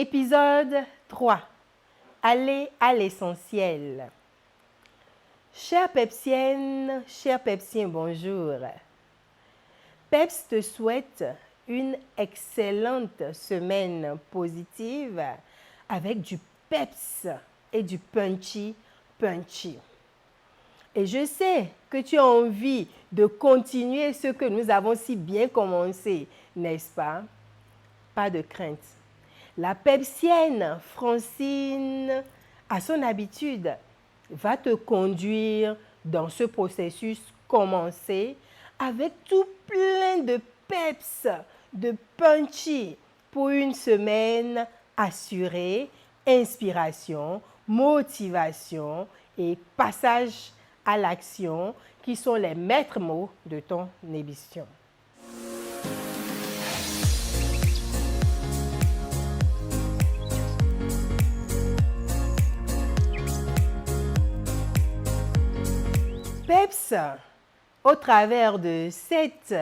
Épisode 3. Aller à l'essentiel. Chère Pepsienne, cher Pepsien, bonjour. Peps te souhaite une excellente semaine positive avec du peps et du punchy. Et je sais que tu as envie de continuer ce que nous avons si bien commencé, n'est-ce pas? Pas de crainte. La Pepsienne Francine, à son habitude, va te conduire dans ce processus commencé avec tout plein de peps, de punchy pour une semaine assurée, inspiration, motivation et passage à l'action qui sont les maîtres mots de ton émission. Peps, au travers de cet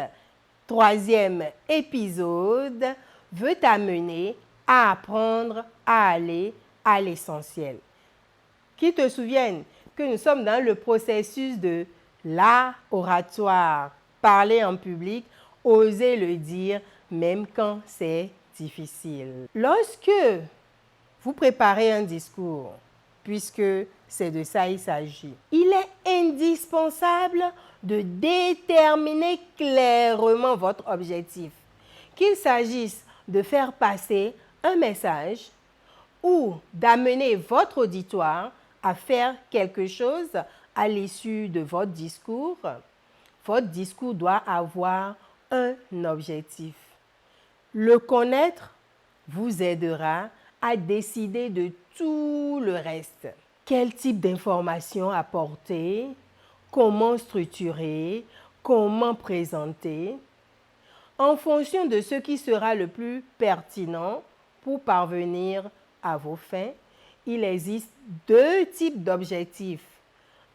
troisième épisode, veut t'amener à apprendre à aller à l'essentiel. Qui te souvienne que nous sommes dans le processus de l'art oratoire, parler en public, oser le dire même quand c'est difficile. Lorsque vous préparez un discours, puisque c'est de ça il s'agit. Il est indispensable de déterminer clairement votre objectif. Qu'il s'agisse de faire passer un message ou d'amener votre auditoire à faire quelque chose à l'issue de votre discours doit avoir un objectif. Le connaître vous aidera à décider de tout le reste. Quel type d'informations apporter, comment structurer, comment présenter. En fonction de ce qui sera le plus pertinent pour parvenir à vos fins, il existe deux types d'objectifs.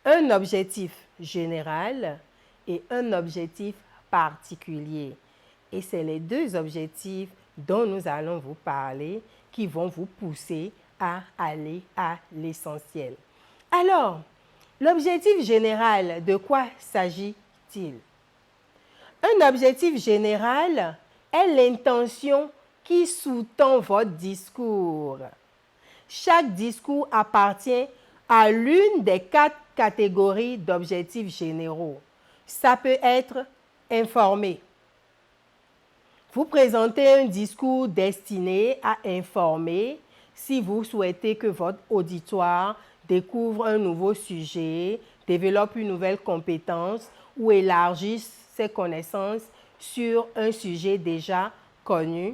Un objectif général et un objectif particulier. Et c'est les deux objectifs dont nous allons vous parler qui vont vous pousser à aller à l'essentiel. Alors, l'objectif général, de quoi s'agit-il? Un objectif général est l'intention qui sous-tend votre discours. Chaque discours appartient à l'une des 4 catégories d'objectifs généraux. Ça peut être informer. Vous présentez un discours destiné à informer si vous souhaitez que votre auditoire découvre un nouveau sujet, développe une nouvelle compétence ou élargisse ses connaissances sur un sujet déjà connu.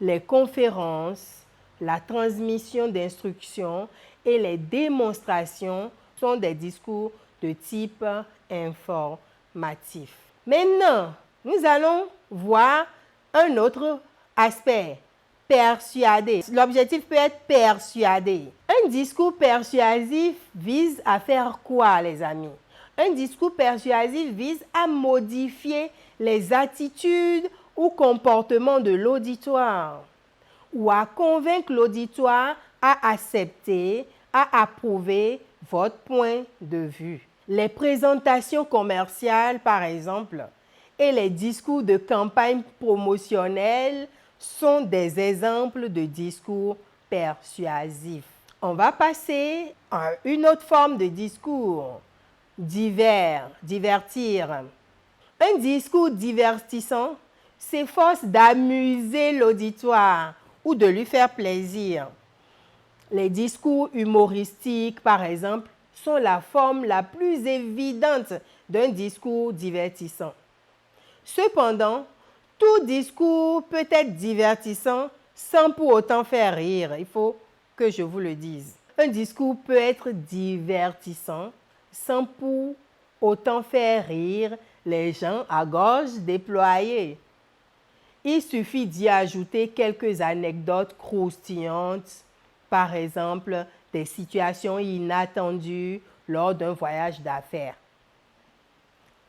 Les conférences, la transmission d'instructions et les démonstrations sont des discours de type informatif. Maintenant, nous allons voir un autre aspect, persuader. L'objectif peut être persuader. Un discours persuasif vise à faire quoi, les amis? Un discours persuasif vise à modifier les attitudes ou comportements de l'auditoire ou à convaincre l'auditoire à accepter, à approuver votre point de vue. Les présentations commerciales, par exemple, et les discours de campagne promotionnelle sont des exemples de discours persuasifs. On va passer à une autre forme de discours, divertir. Un discours divertissant s'efforce d'amuser l'auditoire ou de lui faire plaisir. Les discours humoristiques, par exemple, sont la forme la plus évidente d'un discours divertissant. Cependant, tout discours peut être divertissant sans pour autant faire rire. Il faut que je vous le dise. Un discours peut être divertissant sans pour autant faire rire les gens à gorge déployée. Il suffit d'y ajouter quelques anecdotes croustillantes, par exemple des situations inattendues lors d'un voyage d'affaires.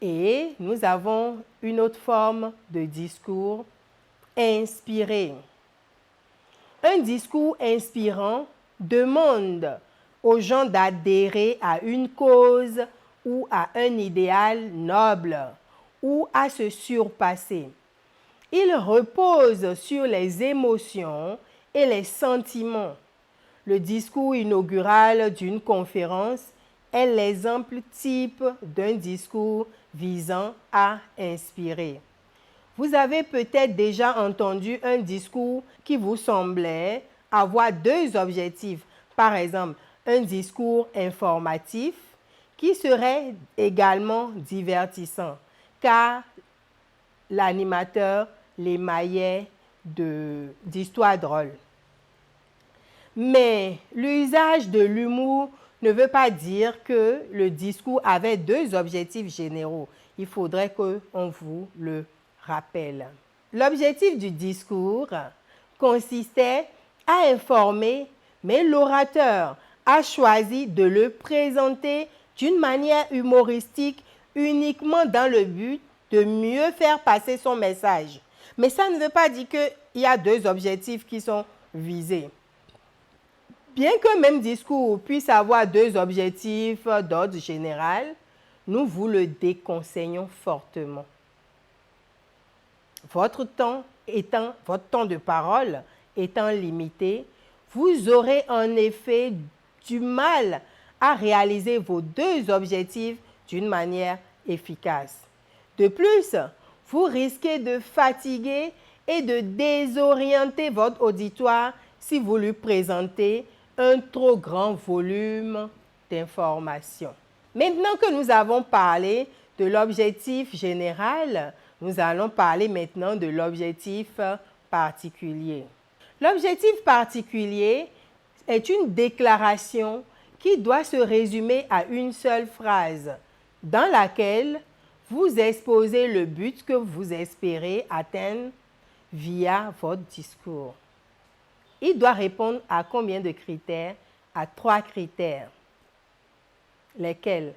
Et nous avons une autre forme de discours inspiré. Un discours inspirant demande aux gens d'adhérer à une cause ou à un idéal noble ou à se surpasser. Il repose sur les émotions et les sentiments. Le discours inaugural d'une conférence est l'exemple type d'un discours visant à inspirer. Vous avez peut-être déjà entendu un discours qui vous semblait avoir deux objectifs. Par exemple, un discours informatif qui serait également divertissant, car l'animateur l'émaillait d'histoires drôles. Mais l'usage de l'humour ne veut pas dire que le discours avait deux objectifs généraux. Il faudrait qu'on vous le rappelle. L'objectif du discours consistait à informer, mais l'orateur a choisi de le présenter d'une manière humoristique uniquement dans le but de mieux faire passer son message. Mais ça ne veut pas dire qu'il y a deux objectifs qui sont visés. Bien qu'un même discours puisse avoir deux objectifs d'ordre général, nous vous le déconseillons fortement. Votre temps de parole étant limité, vous aurez en effet du mal à réaliser vos deux objectifs d'une manière efficace. De plus, vous risquez de fatiguer et de désorienter votre auditoire si vous lui présentez un trop grand volume d'informations. Maintenant que nous avons parlé de l'objectif général, nous allons parler maintenant de l'objectif particulier. L'objectif particulier est une déclaration qui doit se résumer à une seule phrase, dans laquelle vous exposez le but que vous espérez atteindre via votre discours. Il doit répondre à combien de critères? À 3 critères. Lesquels?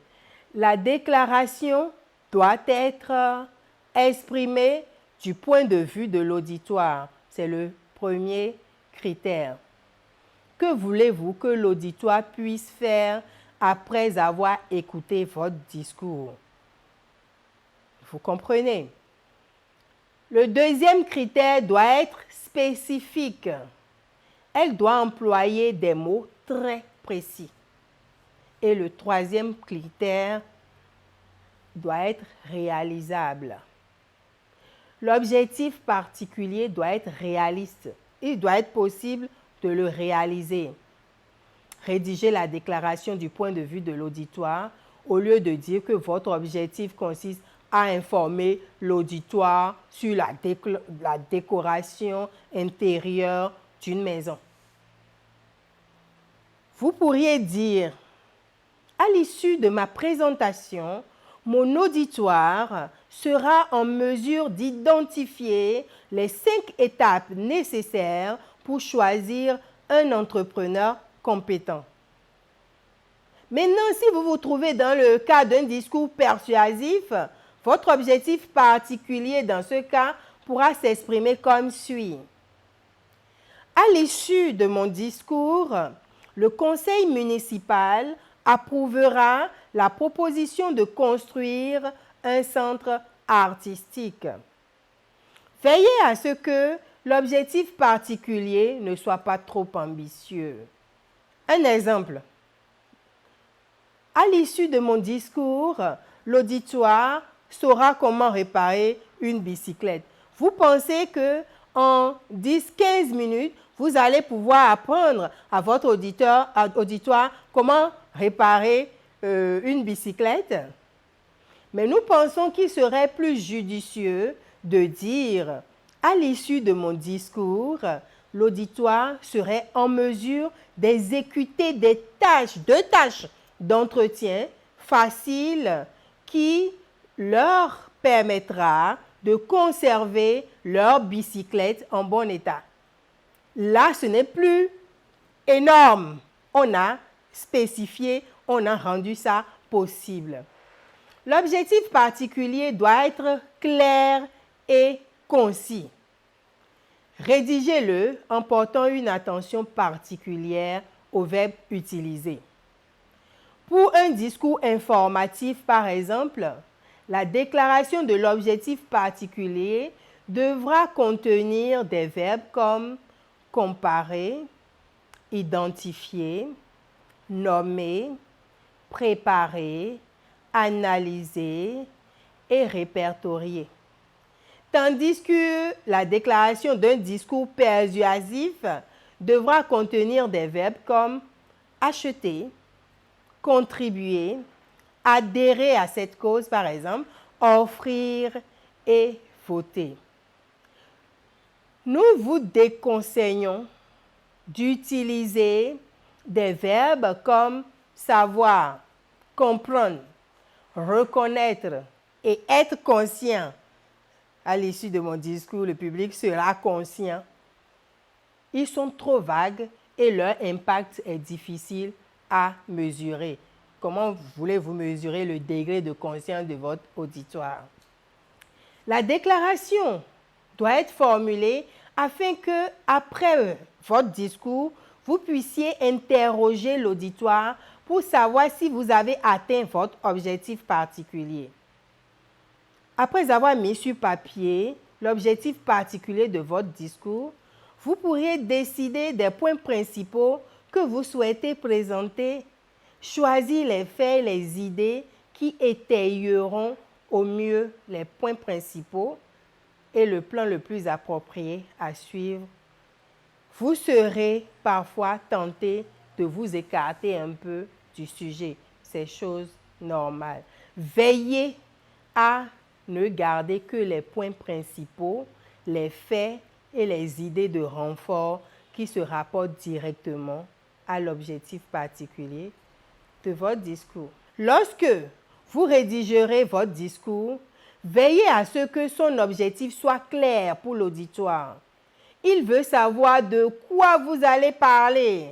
La déclaration doit être exprimée du point de vue de l'auditoire. C'est le premier critère. Que voulez-vous que l'auditoire puisse faire après avoir écouté votre discours? Vous comprenez? Le deuxième critère doit être spécifique. Elle doit employer des mots très précis. Et le troisième critère doit être réalisable. L'objectif particulier doit être réaliste. Il doit être possible de le réaliser. Rédigez la déclaration du point de vue de l'auditoire au lieu de dire que votre objectif consiste à informer l'auditoire sur la décoration intérieure d'une maison. Vous pourriez dire, à l'issue de ma présentation, mon auditoire sera en mesure d'identifier les 5 étapes nécessaires pour choisir un entrepreneur compétent. Maintenant, si vous vous trouvez dans le cas d'un discours persuasif, votre objectif particulier dans ce cas pourra s'exprimer comme suit. À l'issue de mon discours, le conseil municipal approuvera la proposition de construire un centre artistique. Veillez à ce que l'objectif particulier ne soit pas trop ambitieux. Un exemple. À l'issue de mon discours, l'auditoire saura comment réparer une bicyclette. Vous pensez qu'en 10-15 minutes, vous allez pouvoir apprendre à votre auditoire comment réparer une bicyclette? Mais nous pensons qu'il serait plus judicieux de dire, à l'issue de mon discours, l'auditoire serait en mesure d'exécuter deux tâches d'entretien faciles qui leur permettra de conserver leur bicyclette en bon état. Là, ce n'est plus énorme. On a spécifié, on a rendu ça possible. L'objectif particulier doit être clair et concis. Rédigez-le en portant une attention particulière aux verbes utilisés. Pour un discours informatif, par exemple, la déclaration de l'objectif particulier devra contenir des verbes comme comparer, identifier, nommer, préparer, analyser et répertorier. Tandis que la déclaration d'un discours persuasif devra contenir des verbes comme acheter, contribuer, adhérer à cette cause, par exemple, offrir et voter. Nous vous déconseillons d'utiliser des verbes comme savoir, comprendre, reconnaître et être conscient. À l'issue de mon discours, le public sera conscient. Ils sont trop vagues et leur impact est difficile à mesurer. Comment voulez-vous mesurer le degré de conscience de votre auditoire? La déclaration doit être formulée afin que, après votre discours, vous puissiez interroger l'auditoire pour savoir si vous avez atteint votre objectif particulier. Après avoir mis sur papier l'objectif particulier de votre discours, vous pourriez décider des points principaux que vous souhaitez présenter, choisir les faits et les idées qui étayeront au mieux les points principaux et le plan le plus approprié à suivre. Vous serez parfois tenté de vous écarter un peu du sujet. C'est chose normale. Veillez à ne garder que les points principaux, les faits et les idées de renfort qui se rapportent directement à l'objectif particulier de votre discours. Lorsque vous rédigerez votre discours, veillez à ce que son objectif soit clair pour l'auditoire. Il veut savoir de quoi vous allez parler.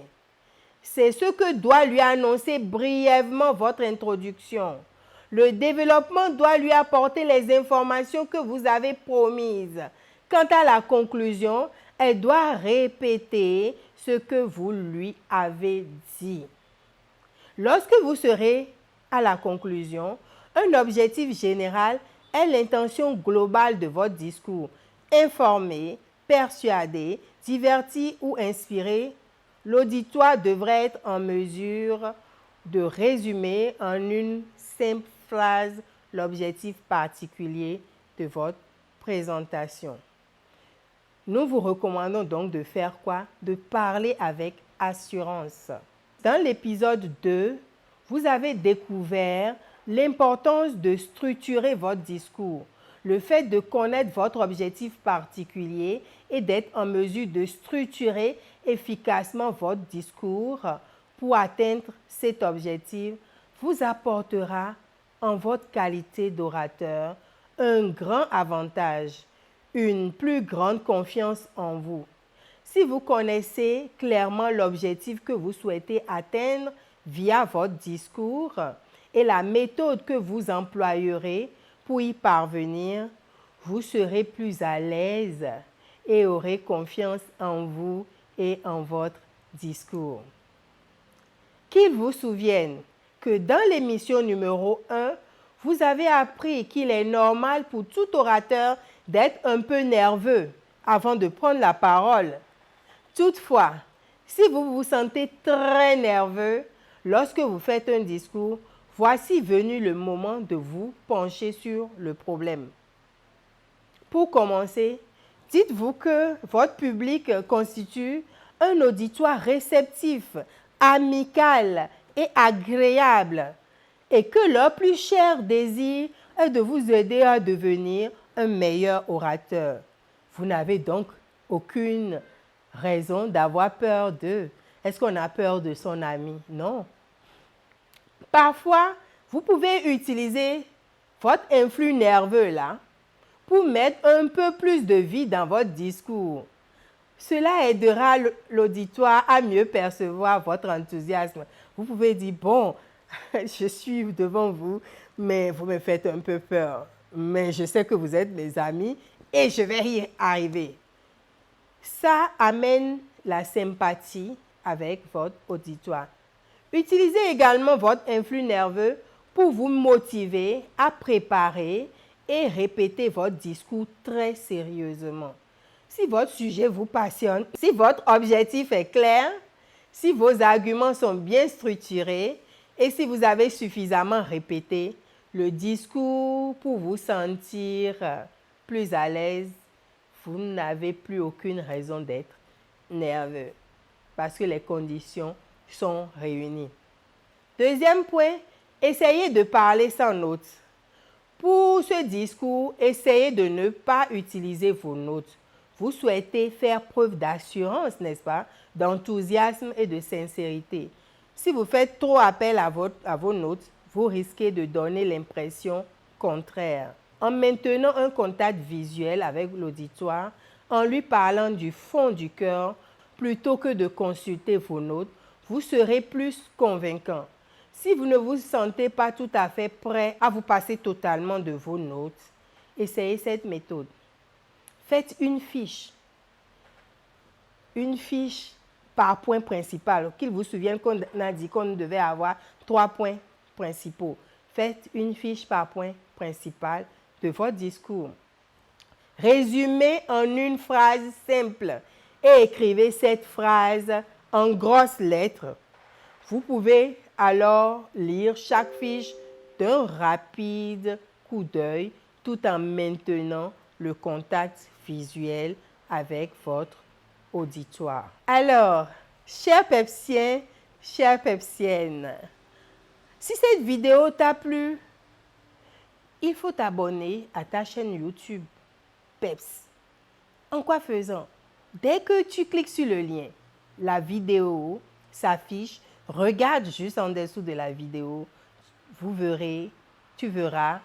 C'est ce que doit lui annoncer brièvement votre introduction. Le développement doit lui apporter les informations que vous avez promises. Quant à la conclusion, elle doit répéter ce que vous lui avez dit. Lorsque vous serez à la conclusion, un objectif général est l'intention globale de votre discours. Informer, persuader, divertir ou inspirer, l'auditoire devrait être en mesure de résumer en une simple phrase l'objectif particulier de votre présentation. Nous vous recommandons donc de faire quoi? De parler avec assurance. Dans l'épisode 2, vous avez découvert l'importance de structurer votre discours, le fait de connaître votre objectif particulier et d'être en mesure de structurer efficacement votre discours pour atteindre cet objectif vous apportera en votre qualité d'orateur un grand avantage, une plus grande confiance en vous. Si vous connaissez clairement l'objectif que vous souhaitez atteindre via votre discours et la méthode que vous employerez pour y parvenir, vous serez plus à l'aise et aurez confiance en vous et en votre discours. Qu'il vous souvienne que dans l'émission numéro 1, vous avez appris qu'il est normal pour tout orateur d'être un peu nerveux avant de prendre la parole. Toutefois, si vous vous sentez très nerveux lorsque vous faites un discours, voici venu le moment de vous pencher sur le problème. Pour commencer, dites-vous que votre public constitue un auditoire réceptif, amical et agréable et que leur plus cher désir est de vous aider à devenir un meilleur orateur. Vous n'avez donc aucune raison d'avoir peur d'eux. Est-ce qu'on a peur de son ami? Non. Parfois, vous pouvez utiliser votre influx nerveux là pour mettre un peu plus de vie dans votre discours. Cela aidera l'auditoire à mieux percevoir votre enthousiasme. Vous pouvez dire, bon, je suis devant vous, mais vous me faites un peu peur. Mais je sais que vous êtes mes amis et je vais y arriver. Ça amène la sympathie avec votre auditoire. Utilisez également votre influx nerveux pour vous motiver à préparer et répéter votre discours très sérieusement. Si votre sujet vous passionne, si votre objectif est clair, si vos arguments sont bien structurés et si vous avez suffisamment répété le discours pour vous sentir plus à l'aise, vous n'avez plus aucune raison d'être nerveux parce que les conditions sont réunies. Deuxième point, essayez de parler sans notes. Pour ce discours, essayez de ne pas utiliser vos notes. Vous souhaitez faire preuve d'assurance, n'est-ce pas, d'enthousiasme et de sincérité. Si vous faites trop appel à vos notes, vous risquez de donner l'impression contraire. En maintenant un contact visuel avec l'auditoire, en lui parlant du fond du cœur, plutôt que de consulter vos notes, vous serez plus convaincant. Si vous ne vous sentez pas tout à fait prêt à vous passer totalement de vos notes, essayez cette méthode. Faites une fiche par point principal. Qu'il vous souvienne qu'on a dit qu'on devait avoir 3 points principaux. Faites une fiche par point principal de votre discours. Résumez en une phrase simple et écrivez cette phrase en grosses lettres. Vous pouvez alors lire chaque fiche d'un rapide coup d'œil tout en maintenant le contact visuel avec votre auditoire. Alors, chers Pepsiens, chères Pepsiennes, si cette vidéo t'a plu, il faut t'abonner à ta chaîne YouTube Peps. En quoi faisant? Dès que tu cliques sur le lien, la vidéo s'affiche. Regarde juste en dessous de la vidéo. Tu verras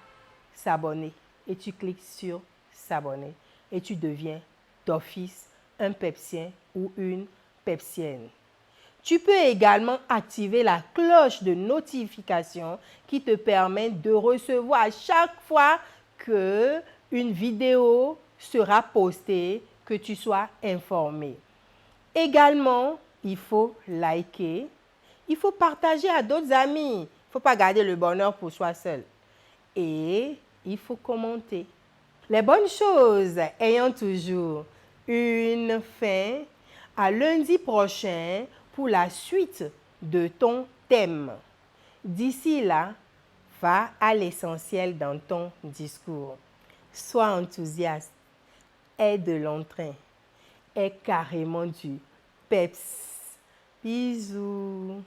s'abonner. Et tu cliques sur s'abonner. Et tu deviens d'office un Pepsien ou une Pepsienne. Tu peux également activer la cloche de notification qui te permet de recevoir chaque fois qu'une vidéo sera postée, que tu sois informé. Également, il faut liker, il faut partager à d'autres amis. Il ne faut pas garder le bonheur pour soi seul. Et il faut commenter. Les bonnes choses ayant toujours une fin, à lundi prochain pour la suite de ton thème. D'ici là, va à l'essentiel dans ton discours. Sois enthousiaste, aie de l'entrain, aie carrément du peps. Bisous.